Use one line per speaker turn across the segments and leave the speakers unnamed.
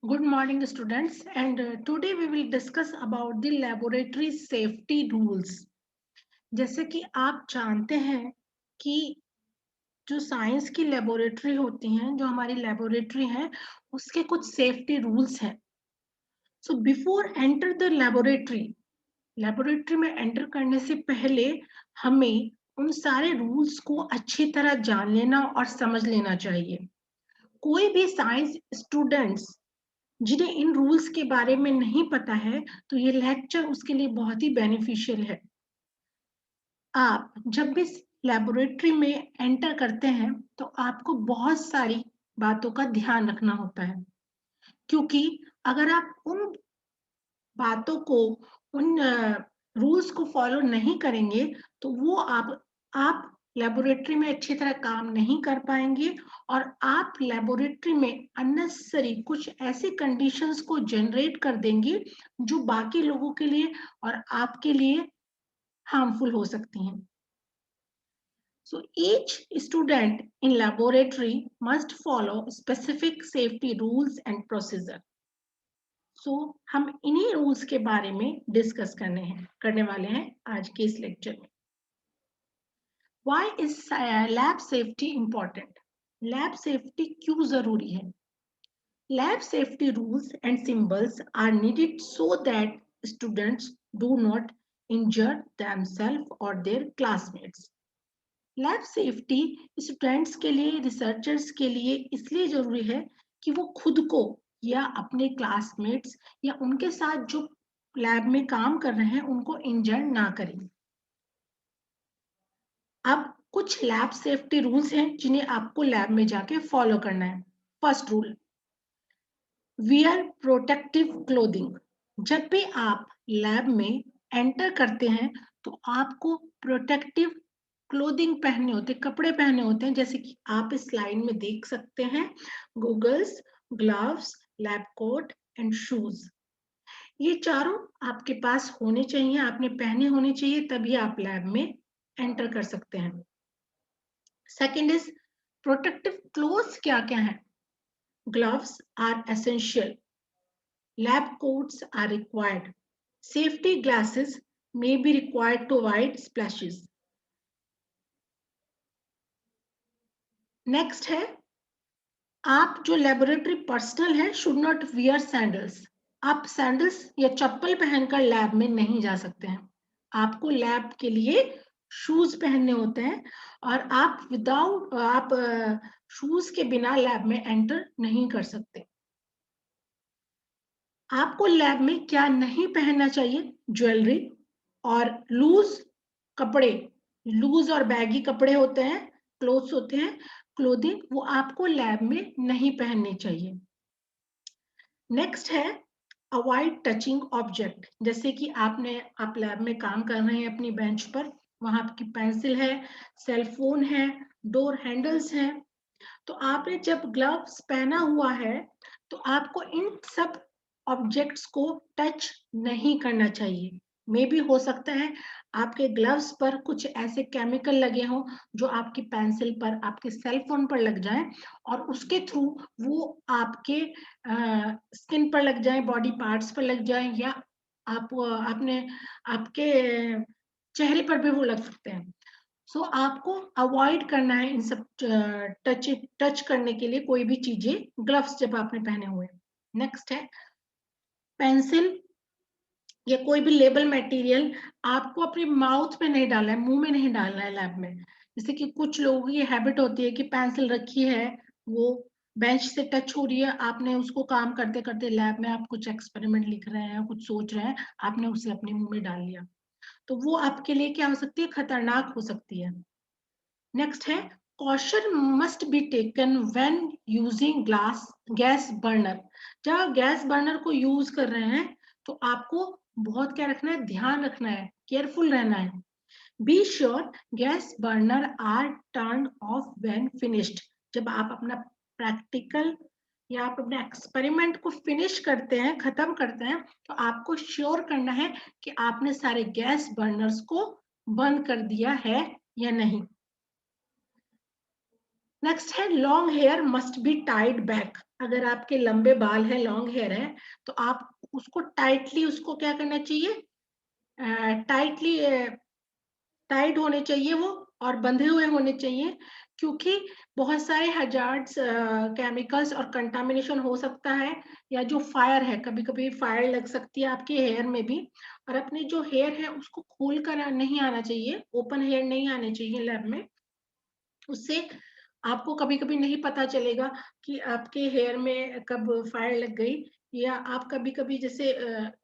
Good morning, students. And today we will discuss about the laboratory safety rules. जैसे कि आप जानते हैं कि जो साइंस की लेबोरेटरी होती हैं, जो हमारी लेबोरेटरी है, उसके कुछ सेफ्टी रूल्स हैं. So before enter the laboratory में एंटर करने से पहले हमें उन सारे रूल्स को अच्छी तरह जान लेना और समझ लेना चाहिए. कोई भी साइंस स्टूडेंट्स जिन्हें इन रूल्स के बारे में नहीं पता है, तो ये लेक्चर उसके लिए बहुत ही बेनिफिशियल है. आप जब भी लेबोरेटरी में एंटर करते हैं, तो आपको बहुत सारी बातों का ध्यान रखना होता है, क्योंकि अगर आप उन बातों को, उन रूल्स को फॉलो नहीं करेंगे, तो वो आप लेबोरेटरी में अच्छी तरह काम नहीं कर पाएंगे और आप लेबोरेटरी में अननेसेसरी कुछ ऐसी कंडीशंस को जनरेट कर देंगे जो बाकी लोगों के लिए और आपके लिए हार्मफुल हो सकती हैं. So each student in laboratory must follow specific safety rules and procedure. So हम इन्हीं रूल्स के बारे में डिस्कस करने वाले हैं आज के इस लेक्चर में. Why is lab safety important? Lab safety क्यों जरूरी है? Lab safety rules and symbols are needed so that students do not injure themselves or their classmates. Lab safety students के लिए, रिसर्चर्स के लिए इसलिए जरूरी है कि वो खुद को या अपने क्लासमेट्स या उनके साथ जो लैब में काम कर रहे हैं उनको इंजर ना करें. अब कुछ लैब सेफ्टी रूल्स हैं जिन्हें आपको लैब में जाके फॉलो करना है. First rule, wear protective clothing. जब भी आप लैब में एंटर करते हैं, तो आपको प्रोटेक्टिव क्लोथिंग पहनने होते, कपड़े पहने होते हैं, जैसे कि आप इस स्लाइड में देख सकते हैं. Goggles, gloves, lab coat and shoes. ये चारों आपके पास होने चाहिए, आपने पहने होने चाहिए, तभी आप लैब में एंटर कर सकते हैं. Second is protective clothes. क्या क्या है? Gloves are essential. Lab coats are required. Safety glasses may be required to avoid splashes. Next है, आप जो लेबोरेटरी पर्सनल है शुड नॉट वियर सैंडल्स. आप सैंडल्स या चप्पल पहनकर लैब में नहीं जा सकते हैं. आपको लैब के लिए शूज पहनने होते हैं और आप शूज के बिना लैब में एंटर नहीं कर सकते. आपको लैब में क्या नहीं पहनना चाहिए? ज्वेलरी और लूज कपड़े, लूज और बैगी कपड़े होते हैं, क्लोथ्स होते हैं, क्लोथिंग, वो आपको लैब में नहीं पहनने चाहिए. नेक्स्ट है अवॉइड टचिंग ऑब्जेक्ट. जैसे कि आप लैब में काम कर रहे हैं अपनी बेंच पर, वहां आपकी पेंसिल है, सेल फोन है, डोर हैंडल्स हैं, तो आपने जब ग्लव्स पहना हुआ है, तो आपको इन सब ऑब्जेक्ट्स को टच नहीं करना चाहिए. मे भी हो सकता है आपके ग्लव्स पर कुछ ऐसे केमिकल लगे हों जो आपकी पेंसिल पर, आपके सेल फोन पर लग जाए और उसके थ्रू वो आपके स्किन पर लग जाए, बॉडी पार्ट्स पर लग जाए, या आपने आपके चेहरे पर भी वो लग सकते हैं. सो आपको अवॉइड करना है इन सब टच करने के लिए कोई भी चीजें, ग्लव्स जब आपने पहने हुए. नेक्स्ट है पेंसिल या कोई भी लेबल मटेरियल आपको अपने माउथ में नहीं डालना है, मुंह में नहीं डालना है लैब में. जैसे कि कुछ लोगों की हैबिट होती है कि पेंसिल रखी है, वो बेंच से टच हो रही है, आपने उसको काम करते करते लैब में आप कुछ एक्सपेरिमेंट लिख रहे हैं, कुछ सोच रहे हैं, आपने उसे अपने मुंह में डाल लिया, तो वो आपके लिए क्या हो सकती है? खतरनाक हो सकती है. नेक्स्ट है caution must be taken when using gas burner. जब आप गैस बर्नर को यूज कर रहे हैं, तो आपको बहुत क्या रखना है? ध्यान रखना है, केयरफुल रहना है. Be sure gas burner are turn off when finished. जब आप अपना प्रैक्टिकल या आप अपने एक्सपेरिमेंट को फिनिश करते हैं, खत्म करते हैं, तो आपको श्योर करना है कि आपने सारे गैस बर्नर्स को बंद कर दिया है या नहीं. नेक्स्ट है long hair must be tied back. अगर आपके लंबे बाल है, लॉन्ग हेयर है, तो आप उसको टाइटली, उसको क्या करना चाहिए, टाइटली टाइट होने चाहिए वो, और बंधे हुए होने चाहिए, क्योंकि बहुत सारे हजार्ड्स, केमिकल्स और कंटामिनेशन हो सकता है, या जो फायर है, कभी कभी फायर लग सकती है आपके हेयर में भी। और अपने जो हेयर है उसको खोल कर नहीं आना चाहिए, ओपन हेयर नहीं आने चाहिए लैब में। उससे आपको कभी कभी नहीं पता चलेगा कि आपके हेयर में कब फायर लग गई। या आप कभी कभी जैसे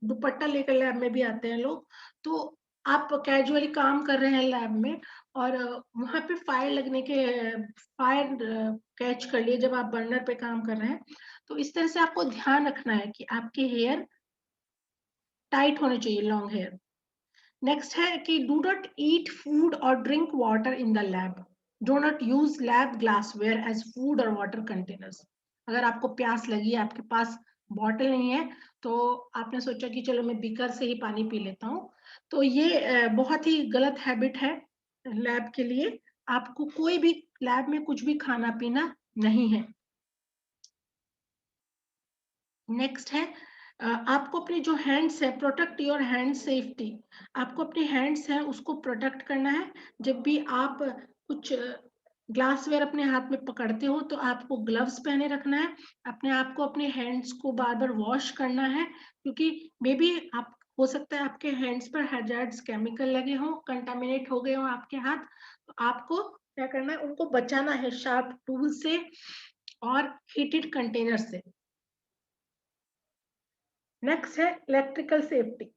दुपट्टा लेकर लैब में भी आते हैं लोग, तो आप कैजुअली काम कर रहे हैं लैब में, और वहां पे फायर लगने के, फायर कैच कर लिए जब आप बर्नर पे काम कर रहे हैं। तो इस तरह से आपको ध्यान रखना है कि आपके हेयर टाइट होने चाहिए, लॉन्ग हेयर। नेक्स्ट है कि डू नॉट ईट फूड और drink water in the lab. Do not use lab glassware as food और वाटर कंटेनर्स। अगर आपको प्यास लगी, आपके पास बॉटल नहीं है, तो आपने सोचा कि चलो मैं बीकर से ही पानी पी लेता हूँ, तो ये बहुत ही गलत हैबिट है लैब के लिए। आपको कोई भी लैब में कुछ भी खाना पीना नहीं है। नेक्स्ट है आपको अपने जो हैंड्स है, प्रोटेक्ट योर हैंड सेफ्टी। आपको अपने हैंड्स है उसको प्रोटेक्ट करना है। जब भी आप कुछ ग्लासवेयर अपने हाथ में पकड़ते हो, तो आपको ग्लव्स पहने रखना है। अपने आप को, अपने हैंड्स को बार बार वॉश करना है, क्योंकि मे बी आप, हो सकता है आपके हैंड्स पर हैजार्ड्स केमिकल लगे हों, कंटामिनेट हो गए हों आपके हाथ। तो आपको क्या करना है, उनको बचाना है शार्प टूल से और हीटेड कंटेनर से। नेक्स्ट है इलेक्ट्रिकल सेफ्टी।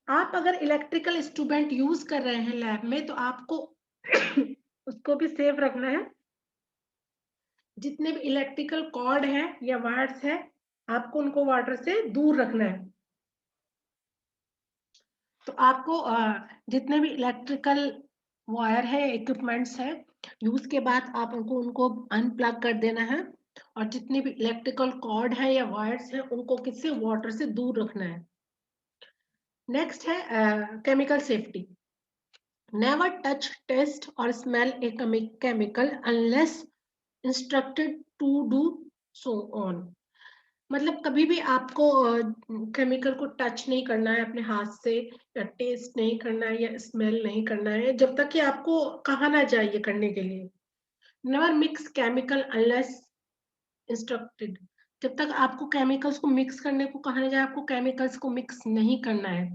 आप अगर इलेक्ट्रिकल इंस्ट्रूमेंट यूज कर रहे हैं लैब में, तो आपको उसको भी सेफ रखना है। जितने भी इलेक्ट्रिकल कॉर्ड है या वायर्स है, आपको उनको वाटर से दूर रखना है। तो आपको जितने भी इलेक्ट्रिकल वायर है, इक्विपमेंट्स है, यूज के बाद आप उनको अनप्लग कर देना है। और जितने भी इलेक्ट्रिकल कॉर्ड है या वायर्स है, उनको किससे, वाटर से दूर रखना है। नेक्स्ट है chemical safety. Never touch, taste or smell a chemical unless instructed to do so on. मतलब कभी भी आपको केमिकल को टच नहीं करना है अपने हाथ से, या टेस्ट नहीं करना है, या स्मेल नहीं करना है, जब तक कि आपको कहा ना जाए ये करने के लिए। Never mix chemical unless instructed. जब तक आपको केमिकल्स को मिक्स करने को कहा ना जाए, आपको केमिकल्स को मिक्स नहीं करना है।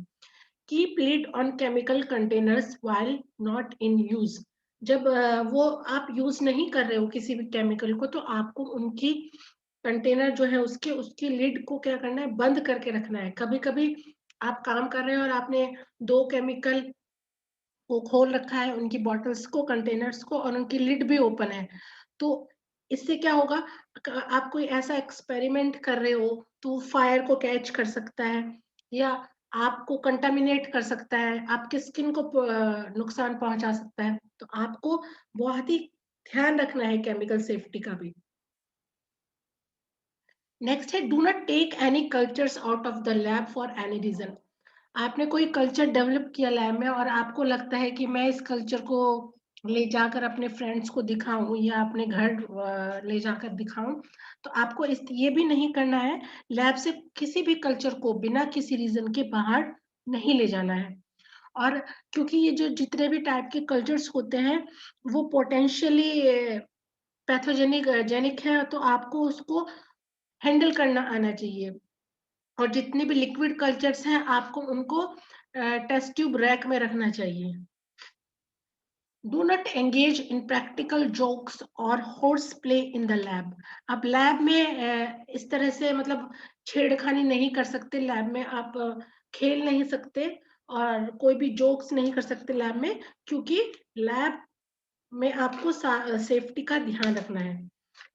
Keep lid on chemical containers while not in use. जब वो आप यूज नहीं कर रहे हो किसी भी केमिकल को, तो आपको उनकी कंटेनर जो है उसके उसकी लिड को क्या करना है, बंद करके रखना है। कभी कभी आप काम कर रहे हैं और आपने दो केमिकल को खोल रखा है, उनकी बॉटल्स को, कंटेनर्स को, और उनकी लिड भी ओपन है, तो इससे क्या होगा, आप कोई ऐसा एक्सपेरिमेंट कर रहे हो तो फायर को कैच कर सकता है, या आपको कंटामिनेट कर सकता है, आपके स्किन को नुकसान पहुंचा सकता है। तो आपको बहुत ही ध्यान रखना है केमिकल सेफ्टी का भी। नेक्स्ट है do not take any cultures out of the lab for any reason. आपने कोई कल्चर डेवलप किया लैब में, और आपको लगता है कि मैं इस कल्चर को ले जाकर अपने फ्रेंड्स को दिखाऊं, या अपने घर ले जाकर दिखाऊं, तो आपको इस ये भी नहीं करना है। लैब से किसी भी कल्चर को बिना किसी रीजन के बाहर नहीं ले जाना है। और क्योंकि ये जो जितने भी टाइप के कल्चर्स होते हैं, वो पोटेंशियली पैथोजेनिक जेनिक है, तो आपको उसको हैंडल करना आना चाहिए। और जितने भी लिक्विड कल्चर्स हैं, आपको उनको टेस्ट ट्यूब रैक में रखना चाहिए। Do not engage in practical jokes और horse play in the lab. अब लैब में इस तरह से मतलब छेड़खानी नहीं कर सकते लैब में, आप खेल नहीं सकते, और कोई भी जोक्स नहीं कर सकते लैब में, क्योंकि लैब में आपको सेफ्टी का ध्यान रखना है।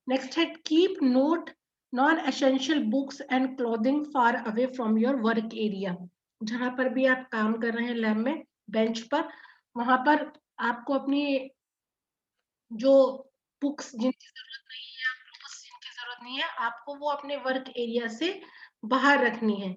नेक्स्ट है keep note non essential books and clothing far away from your work area. जहां पर भी आप काम कर रहे हैं लैब में, बेंच पर, वहां पर आपको अपनी जो बुक्स जिनकी जरूरत नहीं है, क्लोथ्स जिनकी जरूरत नहीं है, आपको वो अपने वर्क एरिया से बाहर रखनी है।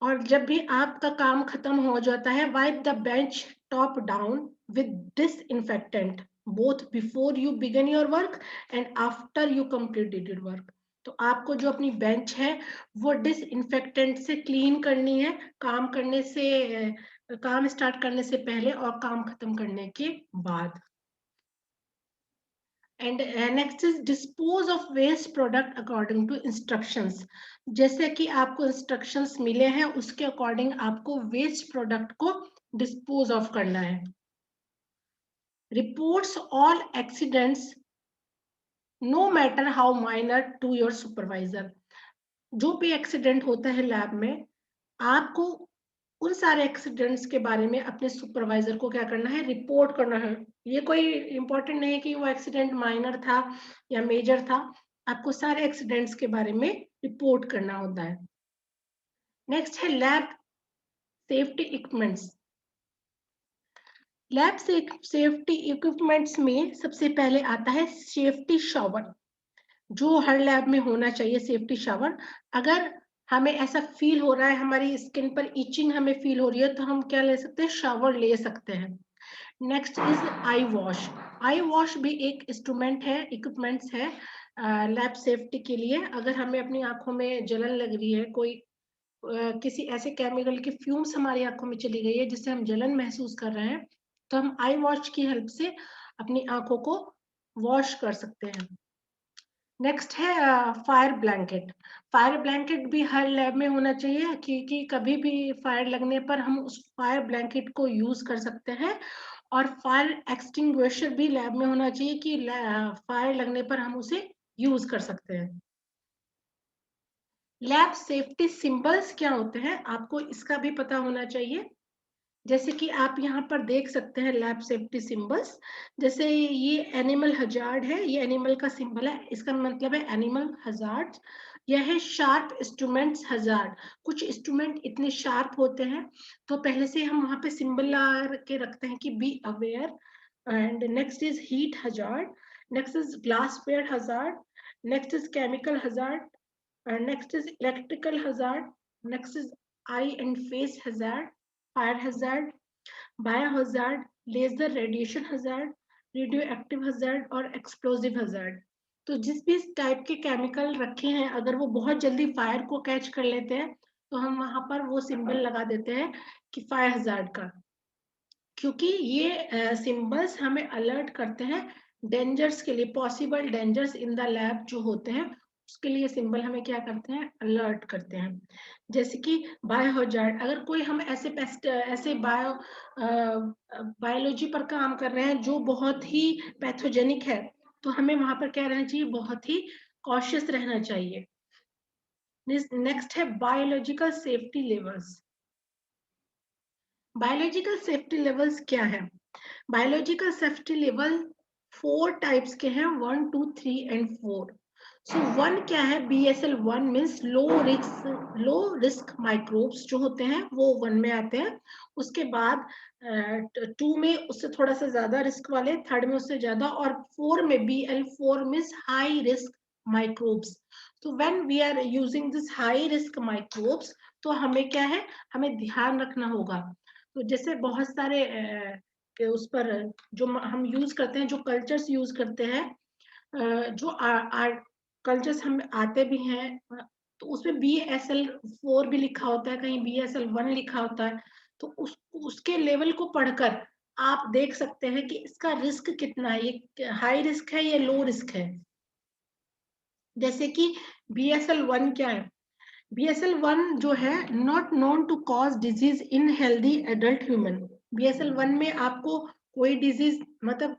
और जब भी आपका काम खत्म हो जाता है, wipe the bench top down with disinfectant. both before you begin your work and after you completed your work. तो आपको जो अपनी बेंच है वो डिसइंफेक्टेंट से क्लीन करनी है काम स्टार्ट करने से पहले और काम खत्म करने के बाद. And next is dispose of waste product according to instructions. जैसे कि आपको इंस्ट्रक्शंस मिले हैं उसके अकॉर्डिंग आपको वेस्ट प्रोडक्ट को डिस्पोज ऑफ करना है. Reports all accidents no matter how minor to your supervisor. जो भी एक्सीडेंट होता है लैब में, आपको उन सारे एक्सीडेंट्स के बारे में अपने सुपरवाइजर को क्या करना है, रिपोर्ट करना है. ये कोई इंपॉर्टेंट नहीं है कि वो एक्सीडेंट माइनर था या मेजर था, आपको सारे एक्सीडेंट्स के बारे में रिपोर्ट करना होता है. नेक्स्ट है lab safety equipments. Lab safety equipments में सबसे पहले आता है सेफ्टी शावर, जो हर लैब में होना चाहिए. सेफ्टी शावर, अगर हमें ऐसा फील हो रहा है, हमारी स्किन पर इचिंग हमें फील हो रही है, तो हम क्या ले सकते हैं, शावर ले सकते हैं. Next is I wash. I wash भी एक इंस्ट्रूमेंट है, इक्विपमेंट्स है लैब सेफ्टी के लिए. अगर हमें अपनी आंखों में जलन लग रही है, कोई किसी ऐसे केमिकल की फ्यूम्स हमारी आंखों में चली गई है जिससे हम जलन महसूस कर रहे हैं, तो हम आई वॉश की हेल्प से अपनी आंखों को वॉश कर सकते हैं. नेक्स्ट है फायर ब्लैंकेट. फायर ब्लैंकेट भी हर लैब में होना चाहिए, क्योंकि कभी भी फायर लगने पर हम उस फायर ब्लैंकेट को यूज कर सकते हैं. और फायर एक्सटिंग्विशर भी लैब में होना चाहिए कि फायर लगने पर हम उसे यूज कर सकते हैं. लैब सेफ्टी सिंबल्स क्या होते हैं, आपको इसका भी पता होना चाहिए. जैसे कि आप यहाँ पर देख सकते हैं लैब सेफ्टी सिंबल्स. जैसे ये एनिमल हजार्ड है, ये एनिमल का सिंबल है, इसका मतलब है एनिमल हजार्ड. यह है शार्प इंस्ट्रूमेंट्स हजार्ड. कुछ इंस्ट्रूमेंट इतने शार्प होते हैं, तो पहले से हम वहां पे सिंबल ला के रखते हैं कि be aware. And next is heat hazard. Next is glassware hazard. Next is chemical hazard. Next is electrical hazard. Next is eye and face hazard, fire hazard, biohazard, laser radiation hazard, radioactive hazard और explosive hazard. तो जिस भी type के chemical रखे हैं, अगर वो बहुत जल्दी फायर को कैच कर लेते हैं, तो हम वहां पर वो सिंबल लगा देते हैं कि फायर हजार्ड का. क्योंकि ये सिंबल्स हमें अलर्ट करते हैं डेंजर्स के लिए, possible dangers in the lab जो होते हैं, उसके लिए सिंबल हमें क्या करते हैं, अलर्ट करते हैं. जैसे कि बायोहजार्ड, अगर कोई हम ऐसे बायोलॉजी पर काम कर रहे हैं जो बहुत ही पैथोजेनिक है, तो हमें वहां पर क्या रहना चाहिए, बहुत ही कॉशियस रहना चाहिए. नेक्स्ट है biological safety levels. Biological safety levels क्या है? बायोलॉजिकल सेफ्टी लेवल 4 टाइप्स के हैं, 1, 2, 3 एंड 4. सो 1 क्या है, BSL-1 means low risk microbes जो होते हैं वो 1 में आते हैं. उसके बाद 2 में उससे थोड़ा सा ज्यादा रिस्क वाले, 3rd में उससे ज्यादा, और 4 में BL4 means high risk microbes. तो when we are using this high risk microbes, तो हमें क्या है, हमें ध्यान रखना होगा. तो जैसे बहुत सारे के उस पर जो हम यूज करते हैं, जो कल्चर्स यूज करते हैं, जो कल्चर्स हम आते भी हैं, तो उसमें BSL-4 भी लिखा होता है, कहीं BSL-1 लिखा होता है. तो उसके लेवल को पढ़कर आप देख सकते हैं कि इसका रिस्क कितना है, ये हाई रिस्क है या लो रिस्क है. जैसे कि BSL-1 क्या है, BSL-1 जो है, not known to cause disease in healthy adult human. BSL-1 में आपको कोई डिजीज, मतलब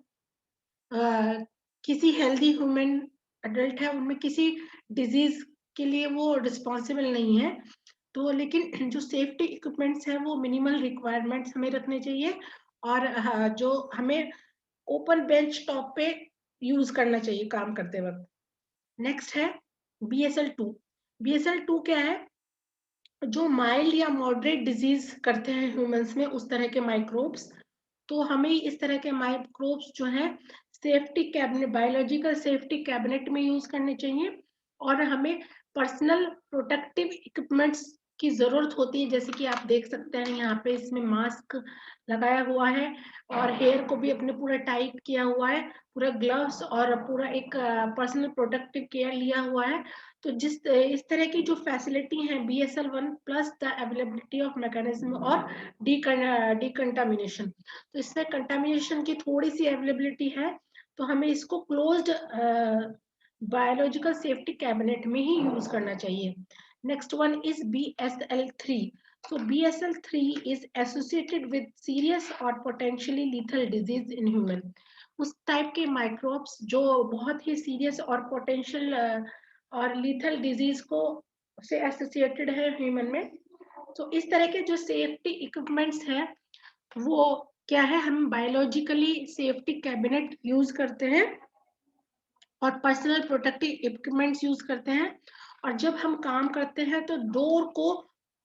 किसी हेल्दी ह्यूमन एडल्ट है उनमें किसी डिजीज के लिए वो रिस्पॉन्सिबल नहीं है. तो लेकिन जो सेफ्टी इक्विपमेंट्स हैं वो मिनिमल रिक्वायरमेंट्स हमें रखने चाहिए, और जो हमें ओपन बेंच टॉप पे यूज करना चाहिए काम करते वक्त. नेक्स्ट है BSL-2. BSL-2 क्या है, जो माइल्ड या मॉडरेट डिजीज करते हैं ह्यूमंस में, उस तरह के माइक्रोब्स. तो हमें इस तरह के माइक्रोब्स जो है safety cabinet, biological safety cabinet में यूज करने चाहिए. और हमें पर्सनल प्रोटेक्टिव इक्विपमेंट्स की जरूरत होती है, जैसे कि आप देख सकते हैं यहाँ पे इसमें मास्क लगाया हुआ है और हेयर को भी अपने पूरा टाइट किया हुआ है, पूरा ग्लव्स और पूरा एक पर्सनल प्रोटेक्टिव केयर लिया हुआ है। तो इस तरह की जो फैसिलिटी है BSL-1 plus the availability of mechanism और डिकंटामिनेशन, तो इसमें कंटामिनेशन की थोड़ी सी अवेलेबिलिटी है, तो हमें इसको क्लोज्ड बायोलॉजिकल सेफ्टी कैबिनेट में ही यूज करना चाहिए। Next one is BSL-3. So BSL-3 is associated with serious or potentially lethal disease in human. उस टाइप के माइक्रोब्स जो बहुत ही सीरियस और पोटेंशियल और लीथल डिजीज को से एसोसिएटेड है ह्यूमन में। तो इस तरह के जो सेफ्टी इक्विपमेंट्स हैं वो क्या है, हम बायोलॉजिकली सेफ्टी कैबिनेट यूज करते हैं और पर्सनल प्रोटेक्टिव इक्विपमेंट्स यूज करते हैं। और जब हम काम करते हैं तो डोर को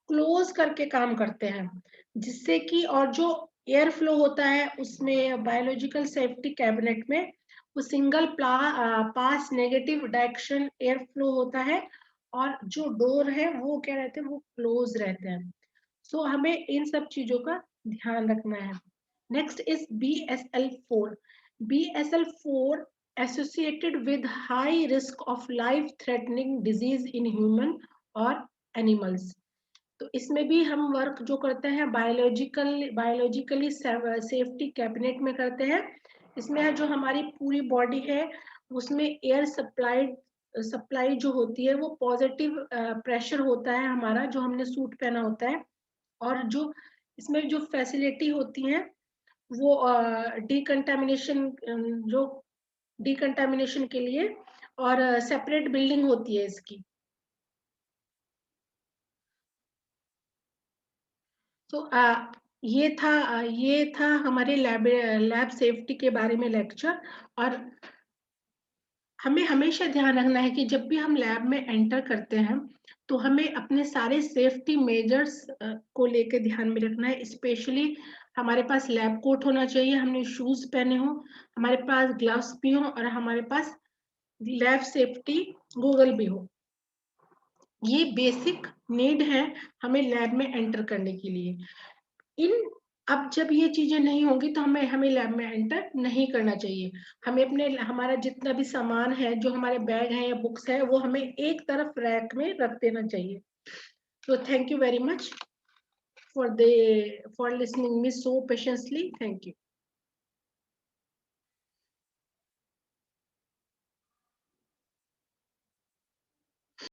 क्लोज करके काम करते हैं, जिससे कि और जो एयर फ्लो होता है उसमें बायोलॉजिकल सेफ्टी कैबिनेट में वो single pass negative direction air flow होता है और जो डोर है वो क्या रहते हैं, वो क्लोज रहते हैं। सो हमें इन सब चीजों का ध्यान रखना है। Next is BSL-4. BSL-4 associated with high risk of life-threatening disease in human और animals. तो इसमें भी हम वर्क जो करते हैं बायोलॉजिकली सेफ्टी कैबिनेट में करते हैं। इसमें जो हमारी पूरी बॉडी है उसमें एयर सप्लाई जो होती है वो पॉजिटिव प्रेशर होता है हमारा, जो हमने सूट पहना होता है, और जो इसमें जो फैसिलिटी होती है वो डिकंटामिनेशन जो डिकंटामिनेशन के लिए, और सेपरेट बिल्डिंग होती है इसकी। तो ये था हमारे लैब सेफ्टी के बारे में लेक्चर। और हमें हमेशा ध्यान रखना है कि जब भी हम लैब में एंटर करते हैं तो हमें अपने सारे सेफ्टी मेजर्स को लेके ध्यान में रखना है। स्पेशली हमारे पास लैब कोट होना चाहिए, हमने शूज पहने हो, हमारे पास ग्लव्स भी हो और हमारे पास लैब सेफ्टी गूगल भी हो। ये बेसिक नीड है हमें लैब में एंटर करने के लिए। इन अब जब ये चीजें नहीं होंगी तो हमें लैब में एंटर नहीं करना चाहिए। हमें अपने हमारा जितना भी सामान है, जो हमारे बैग है या बुक्स है, वो हमें एक तरफ रैक में रख देना चाहिए। तो thank you very much for listening me so patiently. Thank you.